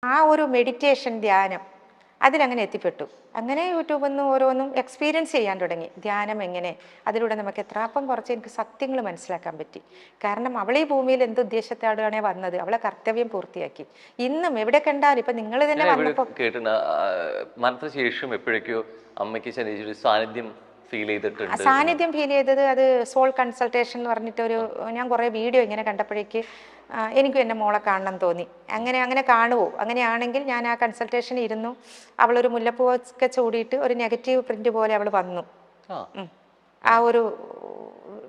ആ ഒരു മെഡിറ്റേഷൻ ധ്യാനം അതിലങ്ങനെ എത്തിപ്പെട്ടു. അങ്ങനെ യൂട്യൂബിൽ നിന്ന് ഓരോന്നും എക്സ്പീരിയൻസ് ചെയ്യാൻ തുടങ്ങി. ധ്യാനം എങ്ങനെ, അതിലൂടെ നമുക്ക് എത്രാപ്പം കുറച്ച് എനിക്ക് സത്യങ്ങൾ മനസ്സിലാക്കാൻ പറ്റി. കാരണം അവൾ ഈ ഭൂമിയിൽ എന്ത് ഉദ്ദേശത്തോടെയാണേ വന്നത്, അവളെ കർത്തവ്യം പൂർത്തിയാക്കി. ഇന്നും എവിടെ കണ്ടാലും ഇപ്പൊ നിങ്ങൾ തന്നെ വന്നപ്പോൾ മരണശേഷം എപ്പോഴേക്കോ അമ്മയ്ക്ക് സാന്നിധ്യം ഫീൽ ചെയ്തിട്ടുണ്ട്. സാന്നിധ്യം ഫീൽ ചെയ്തത് അത് സോൾ കൺസൾട്ടേഷൻ എന്ന് പറഞ്ഞിട്ടൊരു, ഞാൻ കുറേ വീഡിയോ ഇങ്ങനെ കണ്ടപ്പോഴേക്ക് എനിക്കും എൻ്റെ മോളെ കാണണം തോന്നി. അങ്ങനെ കാണുമോ, അങ്ങനെയാണെങ്കിൽ ഞാൻ ആ കൺസൾട്ടേഷൻ ഇരുന്നു. അവളൊരു മുല്ലപ്പൂവൊക്കെ ചൂടിയിട്ട് ഒരു നെഗറ്റീവ് പ്രിന്റ് പോലെ അവൾ വന്നു. ആ ഒരു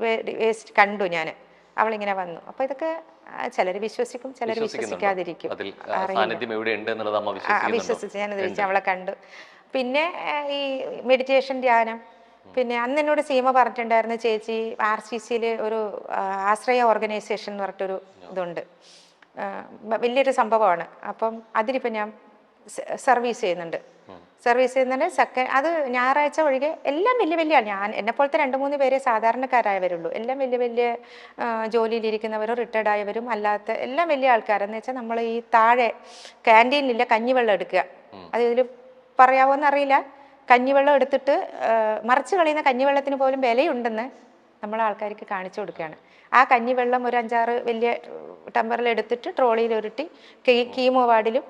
വേസ്റ്റ് കണ്ടു ഞാൻ, അവളിങ്ങനെ വന്നു. അപ്പോൾ ഇതൊക്കെ ചിലർ വിശ്വസിക്കും, ചിലർ വിശ്വസിക്കാതിരിക്കും. വിശ്വസിച്ച് ഞാൻ തിരിച്ച് അവളെ കണ്ടു. പിന്നെ ഈ മെഡിറ്റേഷൻ ധ്യാനം, പിന്നെ അന്ന് എന്നോട് സീമ പറഞ്ഞിട്ടുണ്ടായിരുന്നു, ചേച്ചി RCCയിൽ ഒരു ആശ്രയ ഓർഗനൈസേഷൻ എന്ന് പറഞ്ഞിട്ടൊരു ഇതുണ്ട്, വലിയൊരു സംഭവമാണ്. അപ്പം അതിലിപ്പോൾ ഞാൻ സർവീസ് ചെയ്യുന്നുണ്ട്. സെക്കൻഡ് അത് ഞായറാഴ്ച ഒഴികെ എല്ലാം വലിയ ഞാൻ എന്നെപ്പോലത്തെ 2-3 പേരെ സാധാരണക്കാരായവരുള്ളൂ. എല്ലാം വലിയ ജോലിയിലിരിക്കുന്നവരും റിട്ടയർഡ് ആയവരും അല്ലാത്ത എല്ലാം വലിയ ആൾക്കാരെന്ന് വെച്ചാൽ നമ്മൾ ഈ താഴെ ക്യാൻറ്റീനിലില്ല കഞ്ഞിവെള്ളം എടുക്കുക, അത് ഇതിൽ പറയാവോന്ന് അറിയില്ല. കഞ്ഞിവെള്ളം എടുത്തിട്ട് മറിച്ച് കളയുന്ന കഞ്ഞിവെള്ളത്തിന് പോലും വിലയുണ്ടെന്ന് നമ്മൾ ആൾക്കാർക്ക് കാണിച്ചു കൊടുക്കുകയാണ്. ആ കഞ്ഞിവെള്ളം ഒരു 5-6 വലിയ ടമ്പറിൽ എടുത്തിട്ട് ട്രോളിയിൽ ഉരുട്ടി കീമോ വാർഡിലും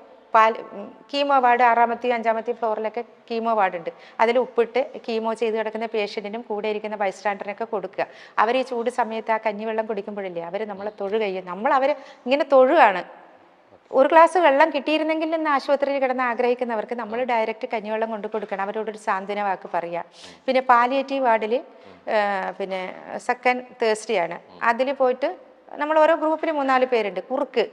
കീമോ വാർഡ് 6ാമത്തെയും 5ാമത്തെയും ഫ്ലോറിലൊക്കെ കീമോ വാർഡുണ്ട്, അതിൽ ഉപ്പിട്ട് കീമോ ചെയ്ത് കിടക്കുന്ന പേഷ്യൻറ്റിനും കൂടെ ഇരിക്കുന്ന ബൈസ്റ്റാൻഡറിനൊക്കെ കൊടുക്കുക. അവർ ഈ ചൂട് സമയത്ത് ആ കഞ്ഞിവെള്ളം കുടിക്കുമ്പോഴില്ലേ അവർ നമ്മളെ തൊഴുകയും അവർ ഇങ്ങനെ തൊഴുകയാണ്. ഒരു ഗ്ലാസ് വെള്ളം കിട്ടിയിരുന്നെങ്കിൽ എന്ന് ആശുപത്രിയിൽ കിടന്ന് ആഗ്രഹിക്കുന്നവർക്ക് നമ്മൾ ഡയറക്റ്റ് കഞ്ഞിവെള്ളം കൊണ്ട് കൊടുക്കണം, അവരോടൊരു സാന്ത്വന വാക്ക് പറയുക. പിന്നെ പാലിയേറ്റീവ് വാർഡിൽ പിന്നെ സെക്കൻഡ് തേഴ്സ്ഡേയാണ്, അതിൽ പോയിട്ട് നമ്മൾ ഓരോ ഗ്രൂപ്പിൽ 3-4 പേരുണ്ട്. കുറുക്ക്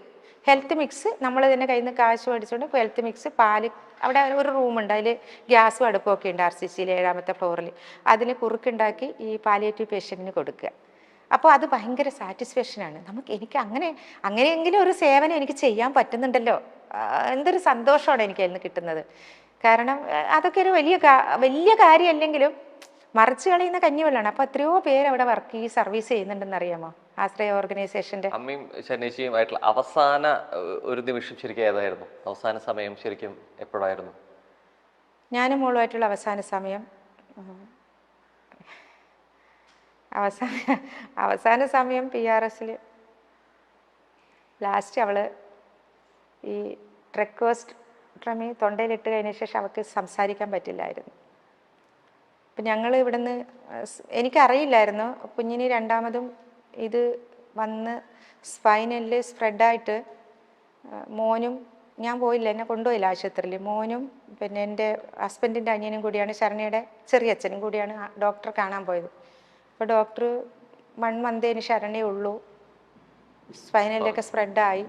ഹെൽത്ത് മിക്സ് നമ്മൾ തന്നെ കയ്യിൽ നിന്ന് കാശ് മേടിച്ചുകൊണ്ട് ഹെൽത്ത് മിക്സ് പാല്, അവിടെ ഒരു റൂമുണ്ട്, അതിൽ ഗ്യാസും അടുപ്പൊക്കെ ഉണ്ട് RCCയിൽ 7ാമത്തെ ഫ്ലോറിൽ. അതിൽ കുറുക്കുണ്ടാക്കി ഈ പാലിയേറ്റീവ് പേഷ്യൻറ്റിന് കൊടുക്കുക. അപ്പോൾ അത് ഭയങ്കര സാറ്റിസ്ഫാക്ഷനാണ് എനിക്ക്. അങ്ങനെയെങ്കിലും ഒരു സേവനം എനിക്ക് ചെയ്യാൻ പറ്റുന്നുണ്ടല്ലോ, എന്തൊരു സന്തോഷമാണ് എനിക്ക് അതിൽ നിന്ന് കിട്ടുന്നത്. കാരണം അതൊക്കെ ഒരു വലിയ കാര്യമല്ലെങ്കിലും മറിച്ച് കളയുന്ന കഞ്ഞിവെള്ളമാണ്. അപ്പോൾ എത്രയോ പേര് അവിടെ സർവീസ് ചെയ്യുന്നുണ്ടെന്ന് അറിയാമോ ആശ്രയ ഓർഗനൈസേഷൻ്റെ. അമ്മയും ശനേശിയുമായിട്ടുള്ള അവസാന ഒരു നിമിഷം ശരിക്കും ഏതായിരുന്നു? അവസാന സമയം ശരിക്കും എപ്പോഴായിരുന്നു? ഞാനും മോളുമായിട്ടുള്ള അവസാന സമയം PRSൽ ലാസ്റ്റ് അവൾ ഈ ട്രക്കോസ്റ്റമി തൊണ്ടയിലിട്ട് കഴിഞ്ഞ ശേഷം അവൾക്ക് സംസാരിക്കാൻ പറ്റില്ലായിരുന്നു. അപ്പം ഞങ്ങൾ ഇവിടുന്ന്, എനിക്കറിയില്ലായിരുന്നു കുഞ്ഞിന് 2ാമതും ഇത് വന്ന് സ്പൈനലിൽ സ്പ്രെഡായിട്ട്. മോനും ഞാൻ പോയില്ല, എന്നെ കൊണ്ടുപോയില്ല ആശുപത്രിയിൽ. മോനും പിന്നെ എൻ്റെ ഹസ്ബൻഡിൻ്റെ അനിയനും കൂടിയാണ്, ശരണ്യയുടെ ചെറിയച്ഛനും കൂടിയാണ് ഡോക്ടറെ കാണാൻ പോയത്. അപ്പോൾ ഡോക്ടർ 1 മന്തേന് ശരണേ ഉള്ളൂ, സ്പൈനലിലൊക്കെ സ്പ്രെഡായി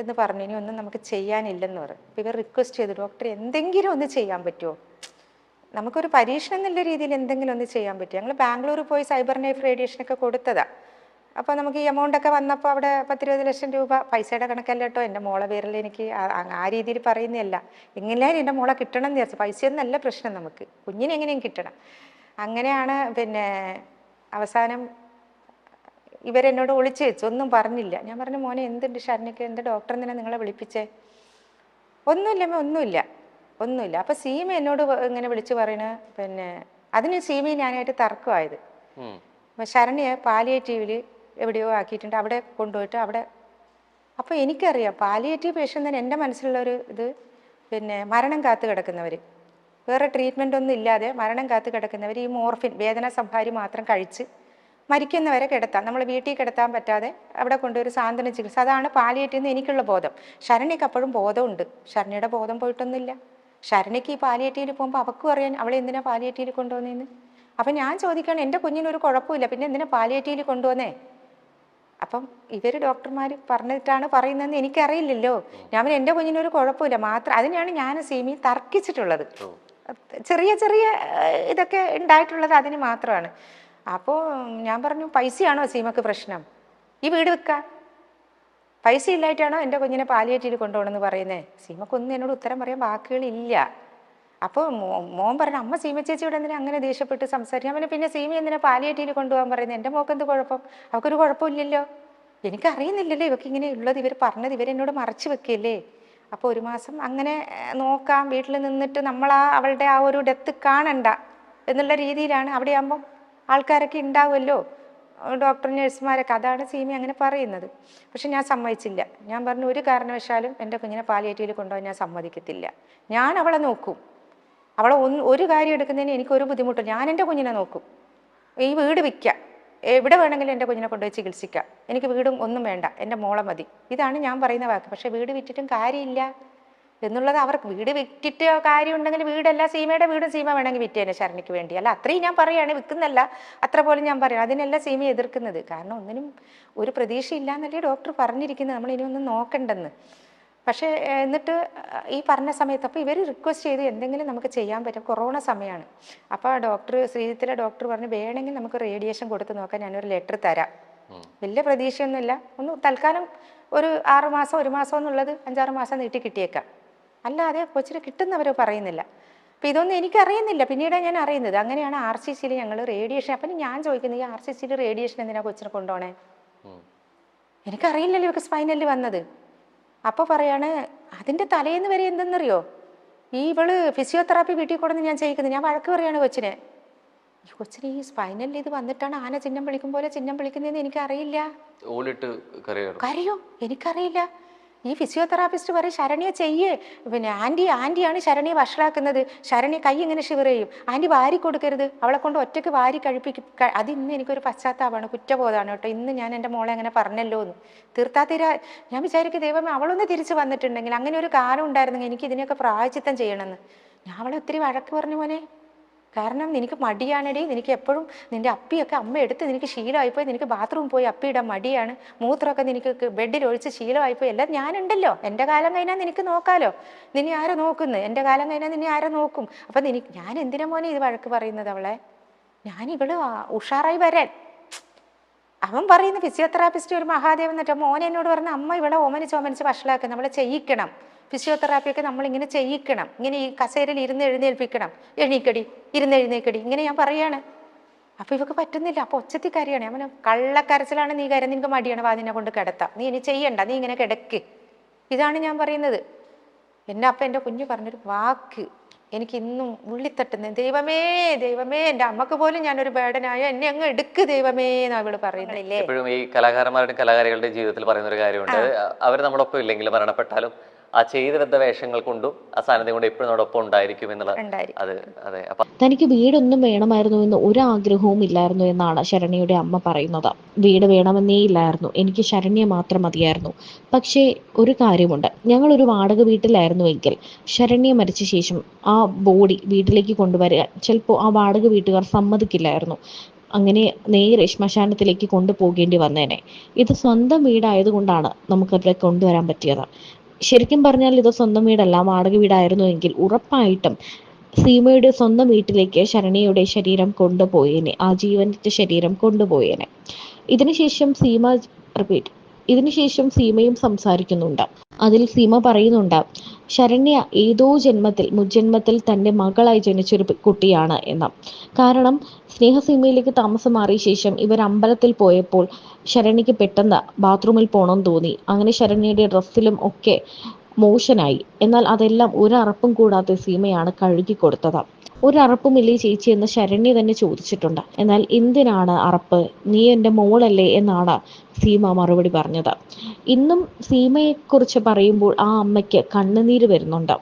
എന്ന് പറഞ്ഞു, ഇനി ഒന്നും നമുക്ക് ചെയ്യാനില്ലെന്ന് പറഞ്ഞു. അപ്പോൾ ഇവർ റിക്വസ്റ്റ് ചെയ്തു, ഡോക്ടർ എന്തെങ്കിലും ഒന്ന് ചെയ്യാൻ പറ്റുമോ, നമുക്കൊരു പരീക്ഷണം എന്നുള്ള രീതിയിൽ എന്തെങ്കിലും ഒന്ന് ചെയ്യാൻ പറ്റുമോ. ഞങ്ങൾ ബാംഗ്ലൂർ പോയി സൈബർ നൈഫ് റേഡിയേഷനൊക്കെ കൊടുത്തതാണ്. അപ്പോൾ നമുക്ക് ഈ എമൗണ്ടൊക്കെ വന്നപ്പോൾ അവിടെ 10-20 ലക്ഷം രൂപ, പൈസയുടെ കണക്കല്ല കേട്ടോ, എൻ്റെ മോളെ പേരിൽ എനിക്ക് ആ രീതിയിൽ പറയുന്നതല്ല. എങ്ങനെയായാലും എൻ്റെ മോളെ കിട്ടണം എന്ന് വിചാരിച്ചു. പൈസയൊന്നല്ല പ്രശ്നം, നമുക്ക് കുഞ്ഞിനെ എങ്ങനെയും കിട്ടണം. അങ്ങനെയാണ് പിന്നെ അവസാനം ഇവരെന്നോട് ഒളിച്ചു വെച്ചു, ഒന്നും പറഞ്ഞില്ല. ഞാൻ പറഞ്ഞു, മോനെ എന്തുണ്ട് ശരണ്യക്ക്, എൻ്റെ ഡോക്ടർ എന്തിനാ നിങ്ങളെ വിളിപ്പിച്ചേ? ഒന്നുമില്ല. അപ്പോൾ സീമ എന്നോട് ഇങ്ങനെ വിളിച്ചു പറയണ, പിന്നെ അതിന് സീമയും ഞാനായിട്ട് തർക്കമായത്. അപ്പം ശരണ്യ പാലിയേറ്റീവിൽ എവിടെയോ ആക്കിയിട്ടുണ്ട്, അവിടെ കൊണ്ടുപോയിട്ട് അവിടെ. അപ്പോൾ എനിക്കറിയാം പാലിയേറ്റീവ് പേഷ്യൻ്റ് തന്നെ എൻ്റെ മനസ്സിലുള്ളൊരു ഇത്, പിന്നെ മരണം കാത്തു കിടക്കുന്നവർ, വേറെ ട്രീറ്റ്മെൻ്റ് ഒന്നും ഇല്ലാതെ മരണം കാത്തു കിടക്കുന്നവർ ഈ മോർഫിൻ വേദന സംഹാരി മാത്രം കഴിച്ച് മരിക്കുന്നവരെ കിടത്താം. നമ്മൾ വീട്ടിൽ കിടത്താൻ പറ്റാതെ അവിടെ കൊണ്ടൊരു സാന്ത്വന ചികിത്സ, അതാണ് പാലിയേറ്റീവ് എന്ന് എനിക്കുള്ള ബോധം. ശരണ്യക്ക് അപ്പോഴും ബോധമുണ്ട്, ശരണ്യയുടെ ബോധം പോയിട്ടൊന്നുമില്ല. ശരണ്യക്ക് ഈ പാലിയേറ്റീവിൽ പോകുമ്പോൾ അവൾക്കും അറിയാൻ അവളെ എന്തിനാ പാലിയേറ്റീവിൽ കൊണ്ടുവന്നതെന്ന്. അപ്പം ഞാൻ ചോദിക്കണം, എൻ്റെ കുഞ്ഞിനൊരു കുഴപ്പമില്ല, പിന്നെ എന്തിനാ പാലിയേറ്റീവിൽ കൊണ്ടുവന്നേ? അപ്പം ഇവർ ഡോക്ടർമാർ പറഞ്ഞിട്ടാണ് പറയുന്നതെന്ന് എനിക്കറിയില്ലല്ലോ. ഞാൻ എൻ്റെ കുഞ്ഞിനൊരു കുഴപ്പമില്ല മാത്രം, അതിനെയാണ് ഞാൻ സീമി തർക്കിച്ചിട്ടുള്ളത്. ചെറിയ ഇതൊക്കെ ഉണ്ടായിട്ടുള്ളത് അതിന് മാത്രമാണ്. അപ്പോൾ ഞാൻ പറഞ്ഞു, പൈസയാണോ സീമക്ക് പ്രശ്നം? ഈ വീട് വെക്കുക, പൈസ ഇല്ലായിട്ടാണോ എൻ്റെ കുഞ്ഞിനെ പാലിയേറ്റീവിൽ കൊണ്ടുപോകണമെന്ന് പറയുന്നത്? സീമക്കൊന്നും എന്നോട് ഉത്തരം പറയാൻ വാക്കുകളില്ല. അപ്പോൾ മോൻ പറഞ്ഞു, അമ്മ സീമ ചേച്ചിയോട് എന്തിനാ അങ്ങനെ ദേഷ്യപ്പെട്ട് സംസാരിക്കാൻ? പിന്നെ സീമ എന്തിനാ പാലിയേറ്റീവിൽ കൊണ്ടുപോകാൻ പറയുന്നത്? എൻ്റെ മോക്ക് എന്ത് കുഴപ്പം? അവൾക്കൊരു കുഴപ്പമില്ലല്ലോ. എനിക്കറിയുന്നില്ലല്ലോ ഇവർക്ക് ഇങ്ങനെ ഉള്ളത്, ഇവർ പറഞ്ഞത് ഇവരെന്നോട് മറച്ചു വെക്കുകയല്ലേ. അപ്പോൾ ഒരു മാസം അങ്ങനെ നോക്കാം, വീട്ടിൽ നിന്നിട്ട് അവളുടെ ആ ഒരു ഡെത്ത് കാണണ്ട എന്നുള്ള രീതിയിലാണ്. അവിടെ ആകുമ്പം ആൾക്കാരൊക്കെ ഉണ്ടാവുമല്ലോ, ഡോക്ടർ നഴ്സുമാരൊക്കെ, അതാണ് സീമ അങ്ങനെ പറയുന്നത്. പക്ഷെ ഞാൻ സമ്മതിച്ചില്ല. ഞാൻ പറഞ്ഞു ഒരു കാരണവശാലും എൻ്റെ കുഞ്ഞിനെ പാലിയേറ്റീവിൽ കൊണ്ടുപോകാൻ ഞാൻ സമ്മതിക്കത്തില്ല. ഞാൻ അവളെ നോക്കും. അവളെ ഒരു കാര്യം എടുക്കുന്നതിന് എനിക്കൊരു ബുദ്ധിമുട്ടും. ഞാൻ എൻ്റെ കുഞ്ഞിനെ നോക്കും. ഈ വീട് വിൽക്കാം, എവിടെ വേണമെങ്കിലും എൻ്റെ കുഞ്ഞിനെ കൊണ്ടുപോയി ചികിത്സിക്കാം, എനിക്ക് വീടും ഒന്നും വേണ്ട, എൻ്റെ മോളെ മതി. ഇതാണ് ഞാൻ പറയുന്ന വാക്ക്. പക്ഷേ വീട് വിറ്റിട്ടും കാര്യമില്ല എന്നുള്ളത് അവർക്ക്. വീട് വിറ്റിട്ട് കാര്യമുണ്ടെങ്കിൽ വീടല്ല, സീമയുടെ വീടും സീമ വേണമെങ്കിൽ വിറ്റേനെ ശരണിക്ക് വേണ്ടി. അല്ല, അത്രയും ഞാൻ പറയുകയാണ്, വിൽക്കുന്നല്ല അത്ര പോലും ഞാൻ പറയാം. അതിനല്ല സീമ എതിർക്കുന്നത്. കാരണം ഒന്നിനും ഒരു പ്രതീക്ഷയില്ല എന്നല്ലേ ഡോക്ടർ പറഞ്ഞിരിക്കുന്നത്, നമ്മൾ ഇനി ഒന്നും നോക്കണ്ടെന്ന്. പക്ഷേ എന്നിട്ട് ഈ പറഞ്ഞ സമയത്ത് അപ്പോൾ ഇവർ റിക്വസ്റ്റ് ചെയ്ത് എന്തെങ്കിലും നമുക്ക് ചെയ്യാൻ പറ്റും. കൊറോണ സമയമാണ്. അപ്പോൾ ശ്രീജിത്തിലെ ഡോക്ടർ പറഞ്ഞു വേണമെങ്കിൽ നമുക്ക് റേഡിയേഷൻ കൊടുത്ത് നോക്കാൻ ഞാനൊരു ലെറ്റർ തരാം. വലിയ പ്രതീക്ഷയൊന്നുമില്ല, ഒന്ന് തൽക്കാലം ഒരു 6 മാസം 1 മാസം എന്നുള്ളത് 5-6 മാസം നീട്ടി കിട്ടിയേക്കാം, അല്ലാതെ കൊച്ചിന് കിട്ടുന്നവർ പറയുന്നില്ല. അപ്പോൾ ഇതൊന്നും എനിക്കറിയുന്നില്ല, പിന്നീട് ഞാൻ അറിയുന്നത്. അങ്ങനെയാണ് RCCയിൽ ഞങ്ങൾ റേഡിയേഷൻ. അപ്പം ഞാൻ ചോദിക്കുന്നത്, ഈ RCCയിൽ റേഡിയേഷൻ എന്തിനാണ് കൊച്ചിനെ കൊണ്ടുപോകണേ? എനിക്കറിയില്ലല്ലോ ഇവർക്ക് സ്പൈനലിൽ വന്നത്. അപ്പോൾ പറയാണ് അതിൻ്റെ തലേന്ന് വരെ എന്തെന്നറിയോ, ഇവള് ഫിസിയോതെറാപ്പി വീട്ടിൽ കൊണ്ടുവന്ന് ഞാൻ ചെയ്യിക്കുന്നത്. ഞാൻ വഴക്ക് പറയാണ് കൊച്ചിനെ. ഈ കൊച്ചിന് ഈ സ്പൈനലിൽ ഇത് വന്നിട്ടാണ് ആന ചിഹ്നം വിളിക്കും പോലെ ചിഹ്നം വിളിക്കുന്നതെന്ന് എനിക്കറിയില്ല. കരയോ? എനിക്കറിയില്ല. ഈ ഫിസിയോതെറാപ്പിസ്റ്റ് പറയും ശരണ്യെ ചെയ്യേ, പിന്നെ ആൻറ്റിയാണ് ശരണ്യെ വഷളാക്കുന്നത്, ശരണ്യെ കൈ ഇങ്ങനെ ഷിവർ ചെയ്യും, ആൻറ്റി വാരി കൊടുക്കരുത്, അവളെ കൊണ്ട് ഒറ്റയ്ക്ക് വാരി കഴിപ്പിക്കും. അത് ഇന്ന് എനിക്കൊരു പശ്ചാത്താപമാണ്, കുറ്റബോധമാണ് കേട്ടോ. ഇന്ന് ഞാൻ എൻ്റെ മോളെ അങ്ങനെ പറഞ്ഞല്ലോ എന്ന് തീർത്താ ഞാൻ വിചാരിക്കും ദൈവമേ അവളൊന്ന് തിരിച്ച് വന്നിട്ടുണ്ടെങ്കിൽ, അങ്ങനെ ഒരു കാലം ഉണ്ടായിരുന്നെങ്കിൽ എനിക്ക് ഇതിനെയൊക്കെ പ്രായച്ചിത്തം ചെയ്യണമെന്ന്. ഞാൻ അവളെ ഒത്തിരി വഴക്ക് പറഞ്ഞു മോനെ. കാരണം നിനക്ക് മടിയാണെടി, നിനക്ക് എപ്പോഴും നിൻ്റെ അപ്പിയൊക്കെ അമ്മ എടുത്ത് നിനക്ക് ശീലമായിപ്പോയി, നിനക്ക് ബാത്റൂം പോയി അപ്പിയിടാൻ മടിയാണ്, മൂത്രമൊക്കെ നിനക്ക് ബെഡിൽ ഒഴിച്ച് ശീലമായിപ്പോയി, എല്ലാം ഞാനുണ്ടല്ലോ, എൻ്റെ കാലം കഴിഞ്ഞാൽ നിനക്ക് നോക്കാലോ, നിന്നെ ആരോ നോക്കുന്നു, എൻ്റെ കാലം കഴിഞ്ഞാൽ നിന്നെ ആരോ നോക്കും. അപ്പം ഞാൻ എന്തിനാ മോനെ ഇത് വഴക്ക് പറയുന്നത് അവളെ? ഇവള് ഉഷാറായി വരാൻ. അവൻ പറയുന്ന ഫിസിയോതെറാപ്പിസ്റ്റ് ഒരു മഹാദേവൻ എന്നിട്ട് മോനെ എന്നോട് പറഞ്ഞ അമ്മ ഇവളെ ഓമനിച്ച് വഷളാക്കുക, നമ്മളെ ചെയ്യിക്കണം, ഫിസിയോതെറാപ്പിയൊക്കെ നമ്മളിങ്ങനെ ചെയ്യിക്കണം, ഇങ്ങനെ ഈ കസേരയിൽ എഴുന്നേൽപ്പിക്കണം, എഴുന്നേൽക്കടി ഇങ്ങനെ ഞാൻ പറയാണ്. അപ്പോൾ ഇവക്ക് പറ്റുന്നില്ല. അപ്പോൾ ഒച്ചത്തി കരയാണ്. അവന് കള്ളക്കരച്ചിലാണ്, നീ കര, നിനക്ക് മടിയാണ്, വാ നിന്നെ കൊണ്ട് കിടത്താം, നീ ഇനി ചെയ്യണ്ട, നീ ഇങ്ങനെ കിടക്ക്. ഇതാണ് ഞാൻ പറയുന്നത്. എൻ്റെ കുഞ്ഞു പറഞ്ഞൊരു വാക്ക് എനിക്ക് ഇന്നും ഉള്ളിത്തട്ടുന്നത്, ദൈവമേ ദൈവമേ, എൻ്റെ അമ്മക്ക് പോലും ഞാനൊരു ബേഡനായ, എന്നെ അങ്ങ് എടുക്ക് ദൈവമേ എന്നാ ഇവള് പറയുന്നില്ലേ. എപ്പോഴും ഈ കലാകാരന്മാരുടെയും കലാകാരികളുടെയും ജീവിതത്തിൽ പറയുന്ന ഒരു കാര്യമുണ്ട്, അവർ നമ്മളൊപ്പം ഇല്ലെങ്കിലും മരണപ്പെട്ടാലും ആ ചെയ്തു വെച്ച വേഷങ്ങൾ കൊണ്ടും ആ സാന്നിധ്യം കൊണ്ട് എപ്പോഴും നമ്മോടൊപ്പം ഉണ്ടായിരിക്കും എന്നുള്ളത്. അതെ. തനിക്ക് വീടൊന്നും വേണമായിരുന്നു എന്ന് ഒരു ആഗ്രഹവും ഇല്ലായിരുന്നു എന്നാണ് ശരണ്യയുടെ അമ്മ പറയുന്നത്. വീട് വേണമെന്നേ ഇല്ലായിരുന്നു, എനിക്ക് ശരണ്യ മാത്രം മതിയായിരുന്നു. പക്ഷേ ഒരു കാര്യമുണ്ട്, ഞങ്ങളൊരു വാടക വീട്ടിലായിരുന്നുവെങ്കിൽ ശരണ്യ മരിച്ച ശേഷം ആ ബോഡി വീട്ടിലേക്ക് കൊണ്ടുവരാൻ ചിലപ്പോൾ ആ വാടക വീട്ടുകാർ സമ്മതിക്കില്ലായിരുന്നു. അങ്ങനെ നേരെ ശ്മശാനത്തിലേക്ക് കൊണ്ടുപോകേണ്ടി വന്നേനെ. ഇത് സ്വന്തം വീടായതുകൊണ്ടാണ് നമുക്കവിടെ കൊണ്ടുവരാൻ പറ്റിയത്. ശരിക്കും പറഞ്ഞാൽ ഇത് സ്വന്തം വീടല്ല, വാടക വീടായിരുന്നുവെങ്കിൽ ഉറപ്പായിട്ടും സീമയുടെ സ്വന്തം വീട്ടിലേക്ക് ശരണ്യയുടെ ശരീരം കൊണ്ടുപോയേനെ, ആ ജീവന്റെ ശരീരം കൊണ്ടുപോയേനെ. ഇതിനുശേഷം സീമയും സംസാരിക്കുന്നുണ്ട്. അതിൽ സീമ പറയുന്നുണ്ട്, ശരണ്യ ഏതോ മുജ്ജന്മത്തിൽ തൻ്റെ മകളായി ജനിച്ചൊരു കുട്ടിയാണ് എന്ന്. കാരണം സ്നേഹസീമയിലേക്ക് താമസം മാറിയ ശേഷം ഇവർ അമ്പലത്തിൽ പോയപ്പോൾ ശരണ്യക്ക് പെട്ടെന്ന് ബാത്റൂമിൽ പോകണം തോന്നി. അങ്ങനെ ശരണ്യയുടെ ഡ്രസ്സിലും ഒക്കെ മോശനായി. എന്നാൽ അതെല്ലാം ഒരറപ്പും കൂടാതെ സീമയാണ് കഴുകി കൊടുത്തത്. ഒരറപ്പുമില്ലേ ചേച്ചി എന്ന് ശരണ്യ തന്നെ ചോദിച്ചിട്ടുണ്ട്. എന്നാൽ എന്തിനാണ് അറപ്പ്, നീ എൻ്റെ മോളല്ലേ എന്നാണ് സീമ മറുപടി പറഞ്ഞത്. ഇന്നും സീമയെക്കുറിച്ച് പറയുമ്പോൾ ആ അമ്മയ്ക്ക് കണ്ണുനീര് വരുന്നുണ്ട്.